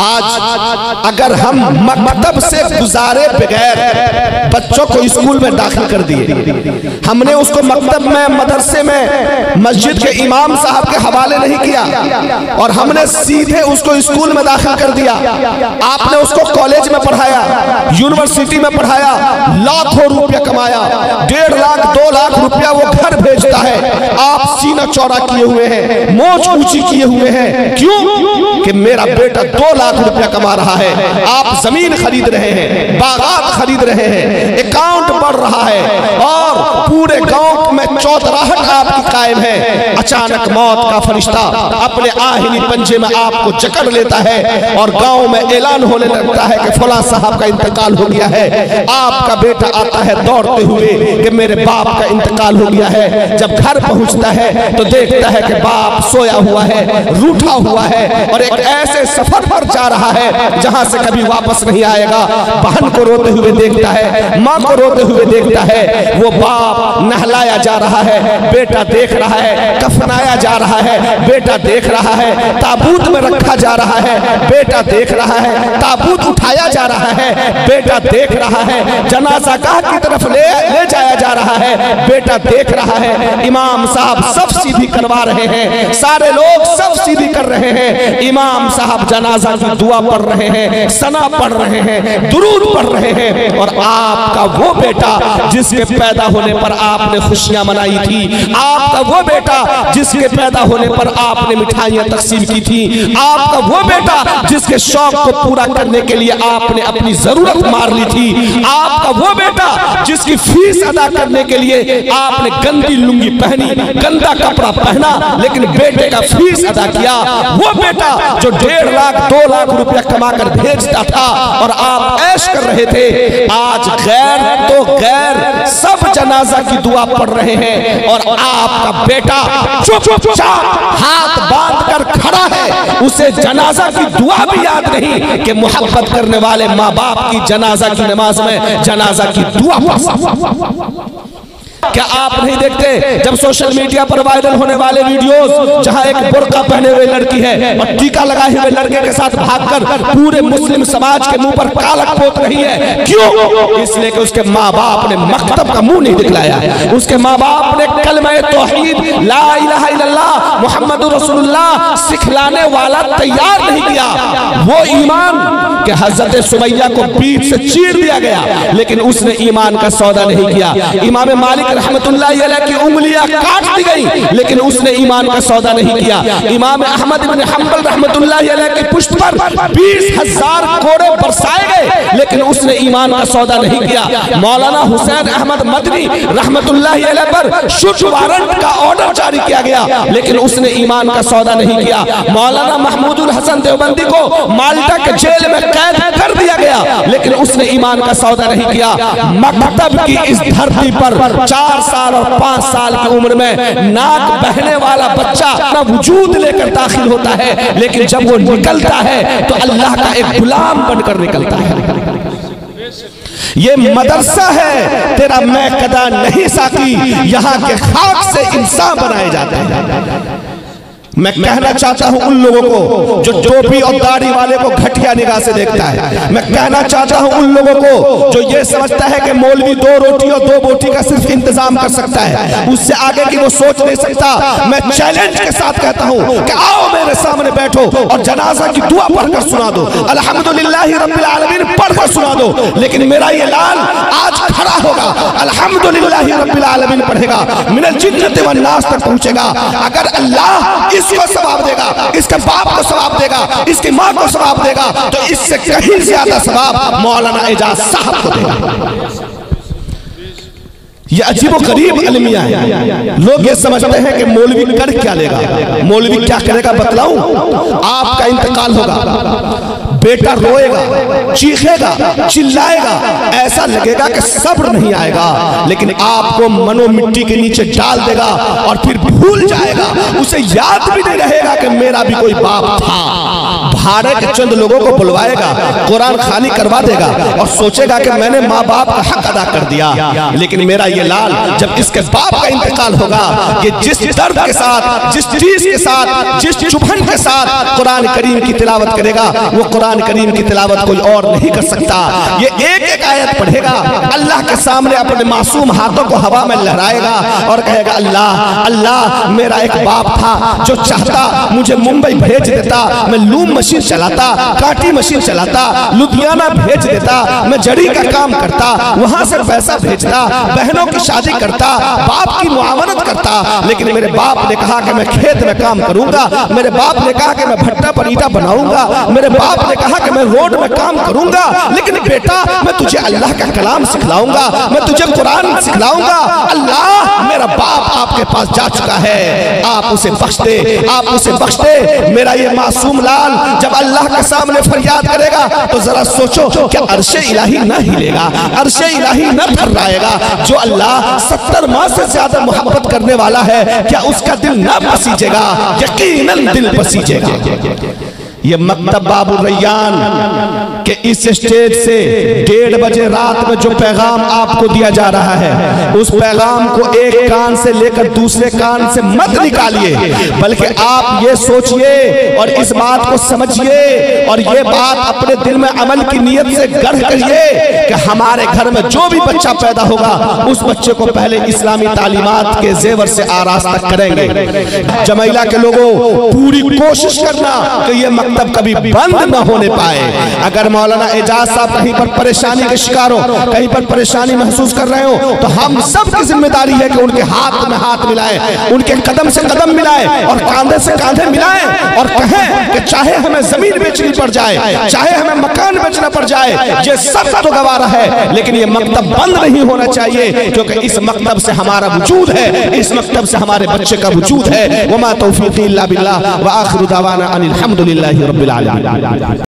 आज अगर हम मकतब से गुजारे बगैर बच्चों को स्कूल में दाखिल कर दिए, हमने उसको मकतब में, मदरसे में, मस्जिद के इमाम साहब के हवाले नहीं किया और हमने सीधे उसको स्कूल में दाखिल कर दिया। आपने उसको कॉलेज में पढ़ाया, यूनिवर्सिटी में पढ़ाया, लाखों रुपया कमाया, 1.5 लाख 2 लाख रुपया वो घर भेजता है। आप सीना चौड़ा किए हुए हैं, मोच ऊंची किए हुए हैं। क्यों? कि मेरा बेटा 2 लाख रुपया कमा रहा है। आप जमीन खरीद रहे हैं, बागात खरीद रहे हैं, अकाउंट बढ़ रहा है और पूरे गांव में चौधराहट आपकी कायम है। अचानक मौत का फरिश्ता अपने आहिनी पंजे में आपको जकड़ लेता है और गांव में ऐलान होने लगता है कि फलां साहब का इंतकाल हो गया है। आपका बेटा आता है दौड़ते हुए कि मेरे बाप का इंतकाल हो गया है। जब घर पहुंचता है तो देखता है कि बाप सोया हुआ है, रूठा हुआ है और एक ऐसे सफर पर जा रहा है जहां से कभी वापस नहीं आएगा। बहन को रोते हुए देखता है, माँ को रोते हुए देखता है। वो बाप नहलाया जा रहा है, बेटा देख रहा है, कफनाया जा रहा है, बेटा देख रहा है, ताबूत में रखा जा रहा है, बेटा देख रहा है, ताबूत उठाया जा रहा है, बेटा देख रहा है, जनाजा गाह की तरफ ले जाया जा रहा है, बेटा देख रहा है। इमाम साहब सब सीधी करवा रहे हैं, सारे लोग सब सीधी कर रहे हैं। इमाम साहब जनाजा की दुआ पढ़ रहे हैं, सना पढ़ रहे हैं, दुरूद पढ़ रहे हैं और आपका वो बेटा जिसके पैदा होने पर आपने खुशियां मनाई थी, आपका वो बेटा जिसके पैदा होने पर आपने मिठाइयां तकसीम की थी, आपका वो बेटा जिसके शौक को पूरा करने के लिए आपने अपनी जरूरत मार ली थी, आपका वो बेटा जिसकी फीस अदा करने के लिए आपने गंदी लुंगी पहनी, गंदा कपड़ा पहना, लेकिन बेटे का फीस अदा किया। वो बेटा जो 1.5 लाख 2 लाख रुपया कमाकर भेजता था और आप ऐश कर रहे थे, आज गैर तो गैर सब जनाजा की दुआ पढ़ रहे हैं और आपका बेटा चुपचाप हाथ बांध कर खड़ा है। उसे जनाजा की दुआ भी याद नहीं कि मोहब्बत करने वाले माँ बाप की जनाजा की नमाज में जनाजा की दुआ पढ़। क्या आप नहीं देखते जब सोशल मीडिया पर वायरल होने वाले वीडियोस जहां एक बुर्का पहने हुए लड़की है और टीका लगाए हुए लड़के के साथ भागकर पूरे मुस्लिम समाज के मुंह पर कालक पोत रही है? क्यों? इसलिए कि उसके माँ बाप ने मकतब का मुंह नहीं दिखलाया, उसके माँ बाप ने कलमा तौहीद ला इलाहा इल्लल्लाह मुहम्मदुर रसूलुल्लाह सिखलाने वाला तैयार नहीं किया। वो ईमान कि हजरत सुमैया को पीठ से चीर दिया गया, लेकिन उसने ईमान का सौदा नहीं किया। इमाम मालिक रहमतुल्लाह अलैह की उंगलियां काट दी गई, लेकिन उसने ईमान का सौदा नहीं किया। इमाम अहमद इब्न हंबल रहमतुल्लाह अलैह की पुष्ट पर 20,000 कोड़े बरसाए गए, लेकिन उसने ईमान का सौदा नहीं किया। मौलाना हुसैन अहमद मदनी रहमतुल्लाह अलैह पर शुद्ध वारंट का ऑर्डर जारी किया गया, लेकिन उसने ईमान का सौदा नहीं किया। मौलाना महमूदुल हसन देवबंदी को माल्टा के जेल में कैद कर दिया गया, लेकिन उसने ईमान का सौदा नहीं किया। मकतब की इस धरती पर 4 साल और 5 साल की उम्र में नाक बहने वाला बच्चा अपना वजूद लेकर दाखिल होता है, लेकिन जब वो निकलता है तो अल्लाह का एक गुलाम बनकर निकलता है। ये मदरसा है तेरा मैं कदा नहीं साकी, यहाँ के खाक से इंसान बनाए जाते हैं। मैं कहना चाहता हूं उन लोगों को जो टोपी और दाढ़ी वाले को घटिया निगाह से देखता है। मैं कहना चाहता हूं उन लोगों को जो ये समझता है कि मौलवी 2 रोटी और 2 बोटी का सिर्फ इंतजाम कर सकता है, उससे आगे की वो सोच नहीं सकता। मैं चैलेंज के साथ कहता हूं कि आओ मेरे सामने बैठो और जनाजा की दुआ पढ़कर सुना दो, अल्हम्दुलिल्लाहि रब्बिल आलमीन पढ़कर सुना दो। लेकिन मेरा ये लाल आज खड़ा होगा, अल्हम्दुलिल्लाहि रब्बिल आलमीन पढ़ेगा, मिनल जिन्नति वन नास तक पहुंचेगा। अगर अल्लाह इसको सवाब देगा, इसके बाप को सवाब देगा, इसकी माँ को सवाब देगा, तो इससे कहीं ज्यादा सवाब मौलाना एजाज साहब को देगा। ये अजीब और गरीब अलमिया है। लोग ये समझते हैं कि मौलवी कर क्या लेगा, मौलवी क्या करेगा बतलाऊं? आपका इंतकाल होगा, बेटा रोएगा, चीखेगा, चिल्लाएगा, ऐसा लगेगा कि सब्र नहीं आएगा, लेकिन आपको मनो मिट्टी के नीचे डाल देगा और फिर भूल जाएगा, उसे याद भी नहीं रहेगा कि मेरा भी कोई बाप था। भाड़े के चंद लोगों को बुलवाएगा, कुरान खानी करवा देगा और सोचेगा कि मैंने माँ बाप का हक अदा कर दिया। लेकिन मेरा ये लाल जब इसके बाप का इंतकाल होगा, ये जिस दर्द के साथ, जिस चीज के साथ, जिस चुभन के साथ कुरान करीम की तिलावत करेगा, वो कुरान करीम की तिलावत कोई और नहीं कर सकता। ये एक एक आयत पढ़ेगा, अल्लाह के सामने अपने मासूम हाथों को हवा में लहराएगा और कहेगा, अल्लाह अल्लाह, मेरा एक बाप था जो चाहता मुझे मुंबई भेज देता, मैं लूम मशीन चलाता, काटी मशीन चलाता, लुधियाना भेज देता, मैं जड़ी का काम करता, वहां से पैसा भेजता, बहनों की शादी करता, बाप की मुआवनत करता। लेकिन मेरे बाप ने कहा कि मैं खेत में काम करूंगा, मेरे बाप ने कहा कि मैं भट्टा पर ईंटा बनाऊंगा, मेरे बाप ने कहा कि मैं रोड में काम करूंगा। लेकिन बेटा, मैं तुझे अल्लाह का कलाम सिखलाऊंगा, मैं तुझे कुरान सिखलाऊंगा। अल्लाह, मेरा बाप आपके पास जा चुका है, आप उसे बख्श दे, आप उसे बख्श दे। मेरा ये मासूम लाल जब अल्लाह के सामने फरियाद करेगा तो जरा सोचो, क्या अर्शे इलाही न हिलेगा, अर्शे इलाही न थर्राएगा? जो अल्लाह 70 माह से ज्यादा मोहब्बत करने वाला है, क्या उसका दिल न पसीजेगा? यकीनन दिल पसीजेगा। ये मकतब बाबू रैयान के इस स्टेज से 1:30 बजे रात में जो पैगाम आपको दिया जा रहा है, उस पैगाम को एक कान से लेकर दूसरे कान से मत निकालिए, बल्कि आप ये सोचिए और इस बात को समझिए और ये बात अपने दिल में अमल की नीयत से गढ़ करिए कि हमारे घर में जो भी बच्चा पैदा होगा, उस बच्चे को पहले इस्लामी तालीमात के जेवर से आरास्ता करेंगे। जमैला के लोगों, पूरी कोशिश करना कि ये तब कभी बंद न होने पाए। अगर मौलाना एजाज साहब कहीं पर परेशानी के शिकार हो, कहीं पर परेशानी महसूस कर रहे हो, तो हम सब की जिम्मेदारी है कि उनके हाथ में हाथ मिलाएं, उनके कदम से कदम मिलाएं और कांधे से कांधे मिलाएं और कहें कि चाहे हमें जमीन बेचनी पड़ जाए, चाहे हमें मकान बेचना पड़ जाए, ये सब तो गवारा है, लेकिन ये मकतब बंद नहीं होना चाहिए, क्योंकि इस मकतब से हमारा वजूद है, इस मकतब से हमारे बच्चे का वजूद है। वमा तौफीक़ी इल्ला बिल्लाह व आखिरु दावाना अनिल हम्दुलिल्लाहि रब्बिल आलमीन।